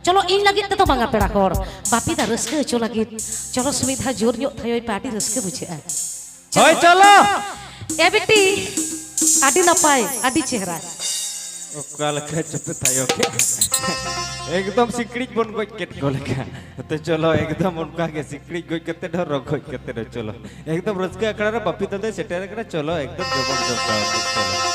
चलो इन लगे तो बांगा पेड़ा हर बापी दा रस्के चो लगे चलो सुविधा जोर ᱧᱚᱜ थायो पार्टी रस्के बुझे होय चलो ए बेटी आडी नपाय आडी चेहरा ओकाल का चुप थायो के एकदम सिकड़ी बन गई केट को लेका तो चलो एकदम उनका के सिकड़ी गई कते डर रखो कते डर चलो एकदम रस्के अखड़ा रे बापी तदे सेटर करा चलो एकदम जबरदस्त चलो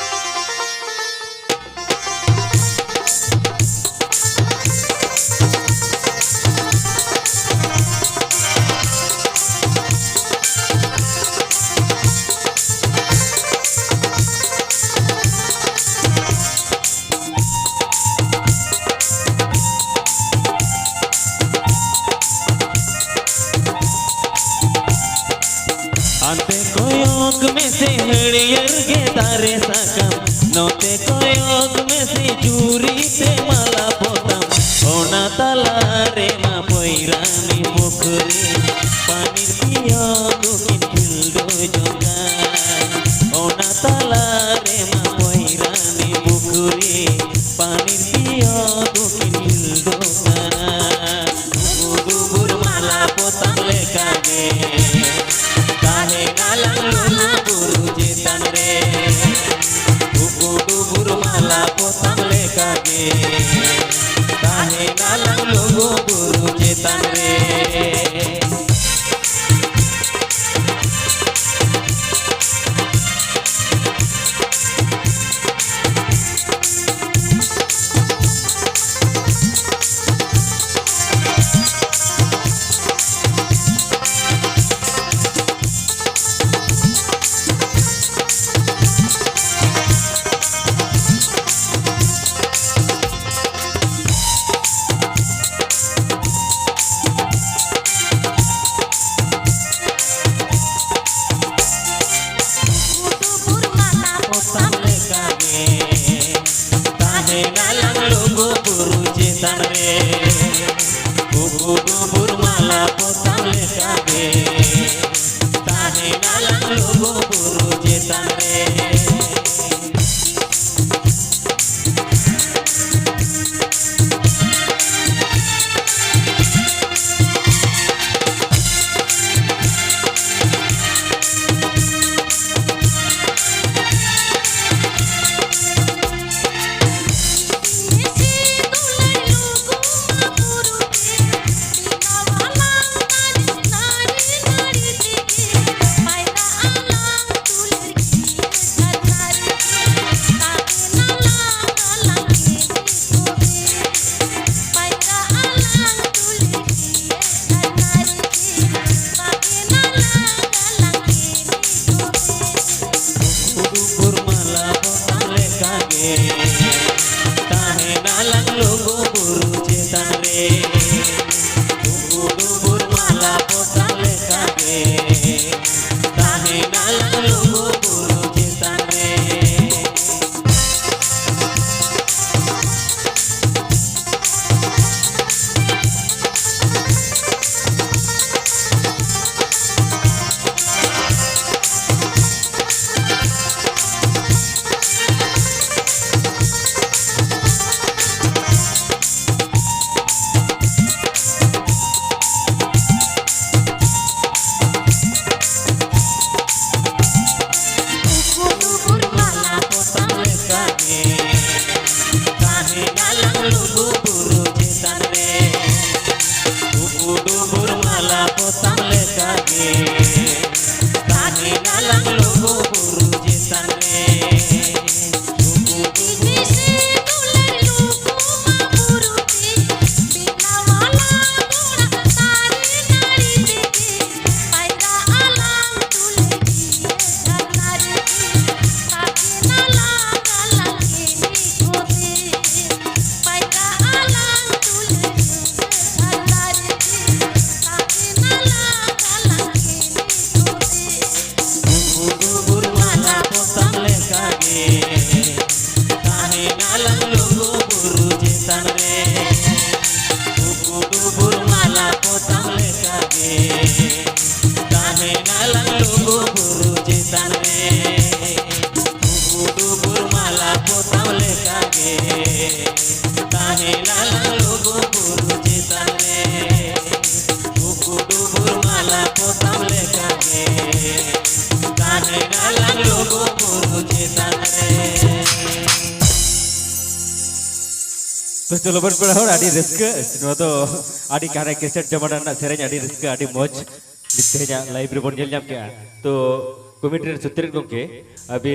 आते कोयोग में से हरियर के तारे साकम नोते कोयोग में से चूरी ते माला पोतम ओना तला रे मा पोइरानी पोखरी पानी पियो दुकिन फिल्डो जोगा ओना तला रे मा पोइरानी पोखरी पानी पियो दुकिन फिल्डो गुगुर माला पोतम लेका गे माला पोतम लेका गे काहे नालंग लोगो गुरु चेतन रे माला पोतम लेका गे ताहे नालंग लोगो गुरु चेतन रे तो चलो बन पड़ा हर आदि रिस्क नो तो आदि कार्य कैसेट जमा डालना सेरेंज आदि रिस्क आदि मौज लिखते हैं लाइव रिपोर्ट जल जाम क्या तो कमिटी सुत्रिक लोग के अभी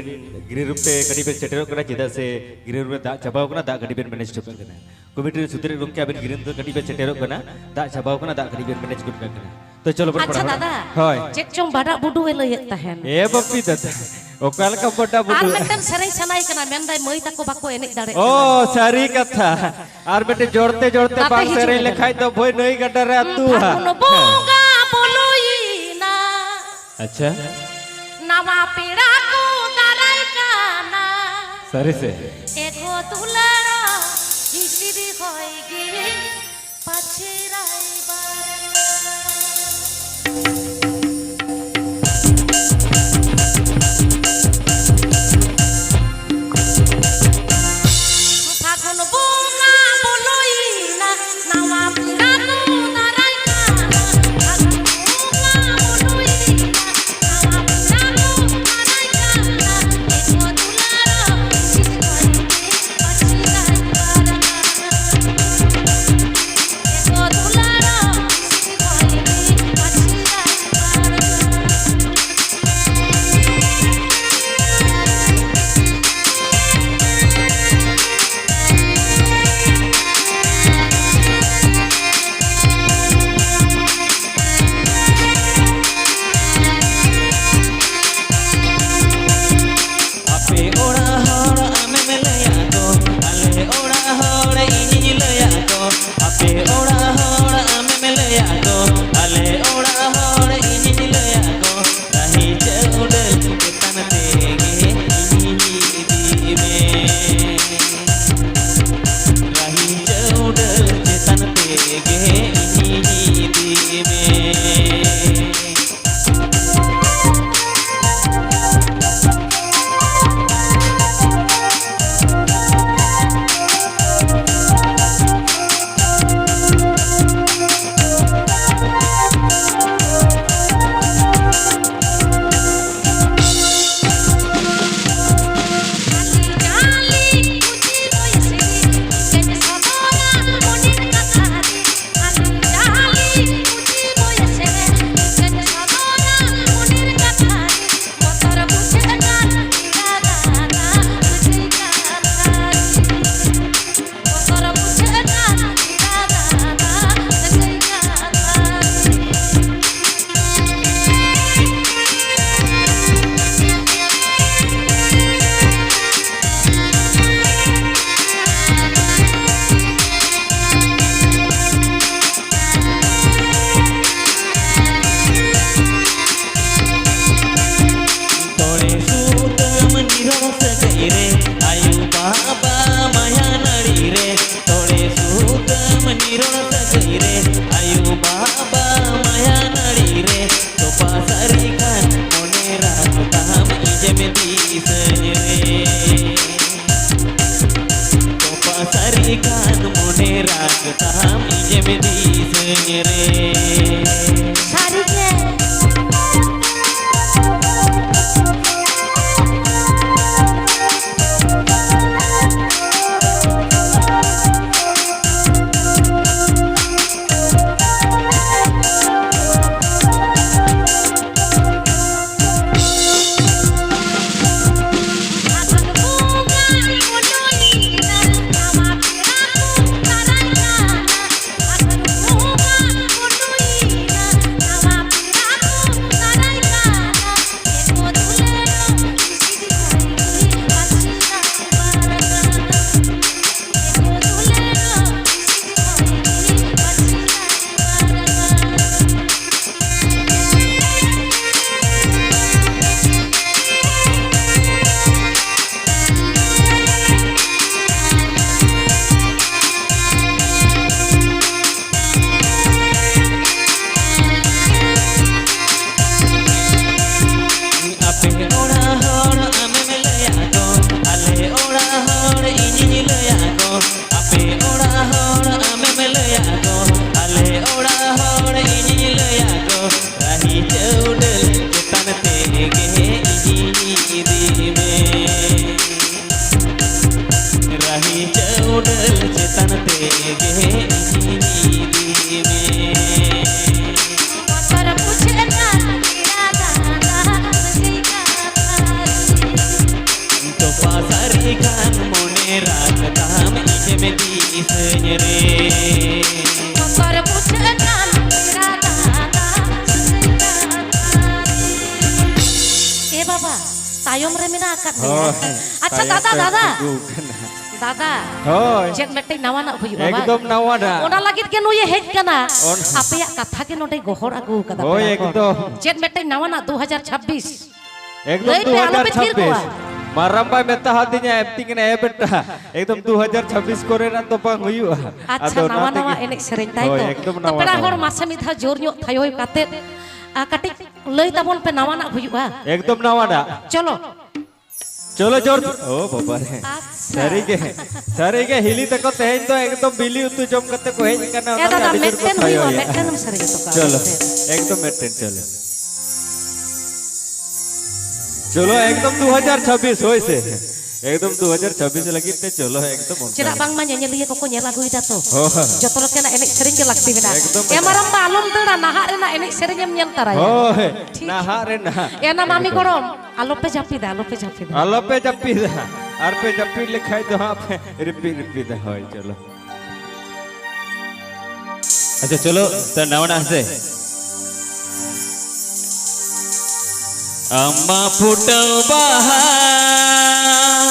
गिरी रूप पे कड़ी पे सेटरों करना चिदा से गिरी रूप में दा चबाव करना दा कड़ी पे मैनेज कर करना कमिटी सुत्रिक लोग के अभी गिरी तो कड़ी पे सेटरों करना दा चबाव करना दा कड़ी पे मैनेज कर करना तो चलो बन अच्छा पड़ा दादा हाय चेक चों बाडा बुडू ए लयत tahen ए बप्पी दादा ओकाल का बड़ा ar बुडू meten sereng salai kana mendai moi tako bako enik dare ओ सारी कथा आर बेटे जोड़ते जोड़ते Tapi बांग hijau सेरे bener. लिखाई तो भोई नई गड्ढा रे तू Phagun bunga boluina अच्छा nawa piraku darai kana सरी से ego tularo hisiri hoi gi pachirai Phagun bunga boluina nawa piraku darai kana Phagun bunga boluina nawa piraku darai kana ego tularo hisiri hoi gi pachirai ego tularo hisiri hoi gi pachirai Ape ora hora ame melaya ko, ale ora hora ini laya ko. Ape ora hora ame melaya ko, ale ora hora ini laya ko. Rahi jaudel ketan tege ini di me. Rahi jaudel ketan tege ini di me. Jali puji boyase jeni sabora monir kathari jali puji boyase jeni sabora monir kathari motor buche kan iragana tujhi kathari motor buche kan iragana tujhi Tore sutam niros gaire ayu baba maya nadi re tore sutam niros gaire ayu baba maya nadi re to pasari kan monera tam ijeme disre to pasari kan monera tam ijeme disre sarike Phagun bunga boluina nawa piraku darai kana Phagun bunga boluina nawa motor pucetan iragana To pasarikan mone raktam ijme di senyere motor pucetan iragana eh baba tayom re mena akad acha dada dada Hoi. jet metai nawa nak huyu baba Ekdom nawa dah. ona lagit ke nuye hej kana apeya katha ke node gohor agu kada Hoi, ekdom. jet metai nawa nak 2026 एकदम Late पे आलो पे फिर 2026 हुआ। मारंबा मेता hatinya acting na beटा एकदम 2026 करे ना तो pang huyu अच्छा nawa nawa enek sereng tai Hoi, to ekdom to nawa pera nawa. hor masa mitha jor nyok thayo katet katik lei tabon pe nawa nak huyu एकदम nawa dah cholo चलो जोर ओ बाबा रे अच्छा सारी के हिली तक तेज तो एकदम बिली उतु जम करते को हेज करना eh dada आदि जोर metten को huyu थायो या। metten sereng to ka चलो एकदम मेंटेन चलो चलो एकदम 2026 होय से एकदम 2026 lagi te cholo एकदम cedak bang ma nyanyeli koko nyela gu ida to Oh. joto lo kena enek sereng ke lakti beda Ekdom e maram balum tera nahak rena enek sereng em nyel tara ya होय ठीक। ना हारे ना e na mami gorom alope japida अल्लाह पे जप्पी दा are पे जप्पी लिखाई दो हां पे रिपीट दा होय चलो अच्छा चलो तो नवना से Amma putau bahar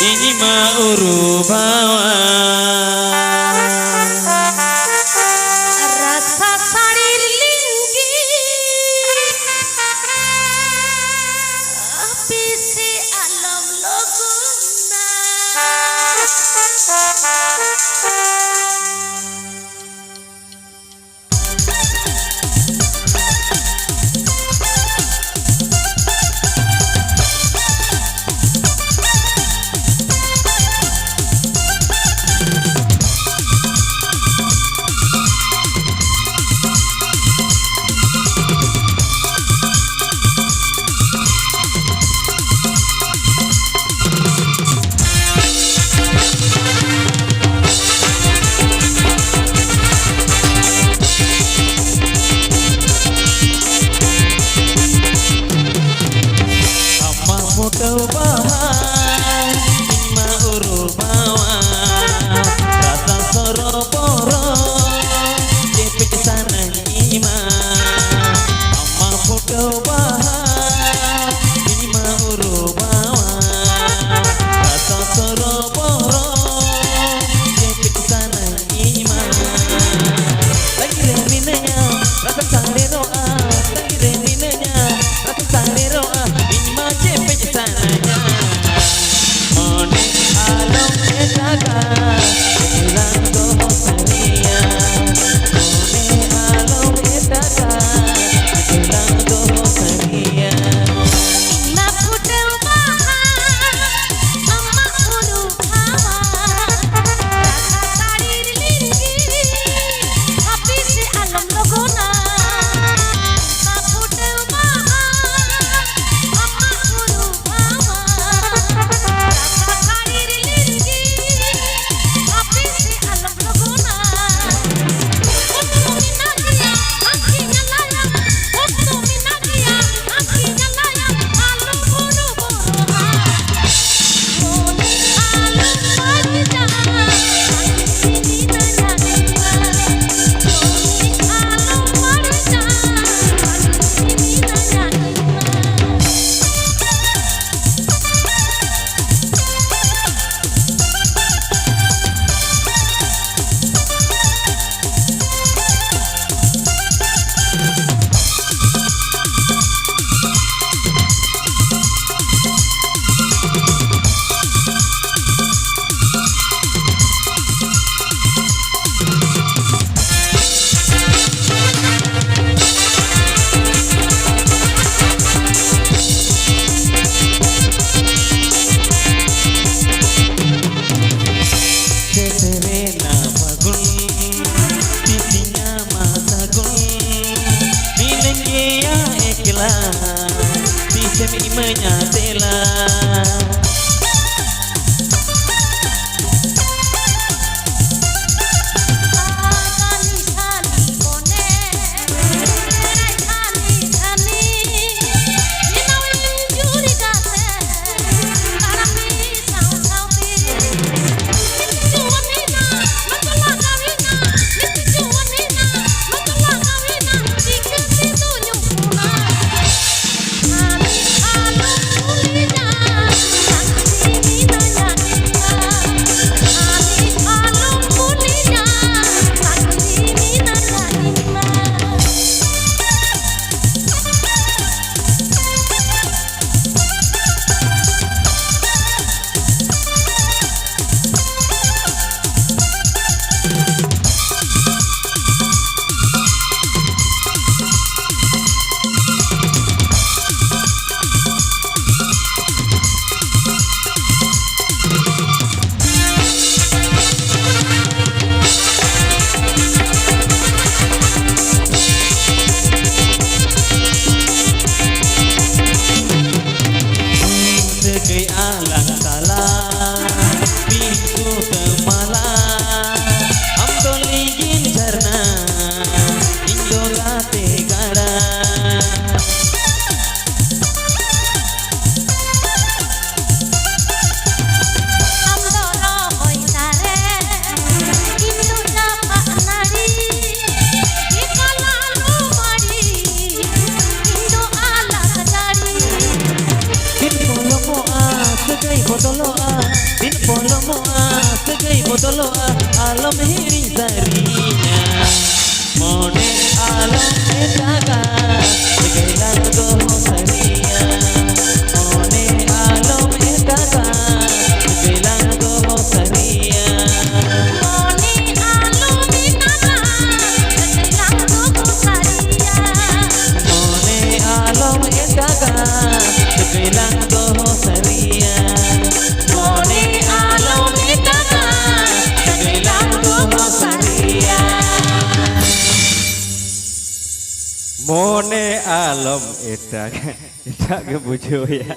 ini mah urubawa rasa sarir linggi api si alam loguna putau bahar ini mah urubawa rasa soroboro cepet sana ima Amma putau bahar ini mah urubawa rasa soroboro cepet sana ima lagi reminanya rasa sare doa lagi reminanya rasa sare doa ini mah cepet sananya mone alam etaka hilang dosaria mone alam etaka hilang dosaria na putau bahar amma ulu hawa rasa sarir linggi api si alam logona na putau bahar amma ulu hawa rasa sarir linggi api si alam logona Serena bagun sisinya masagun milengnya ekla sisemi menyatela মনে আলম এটাকে বুঝোয়া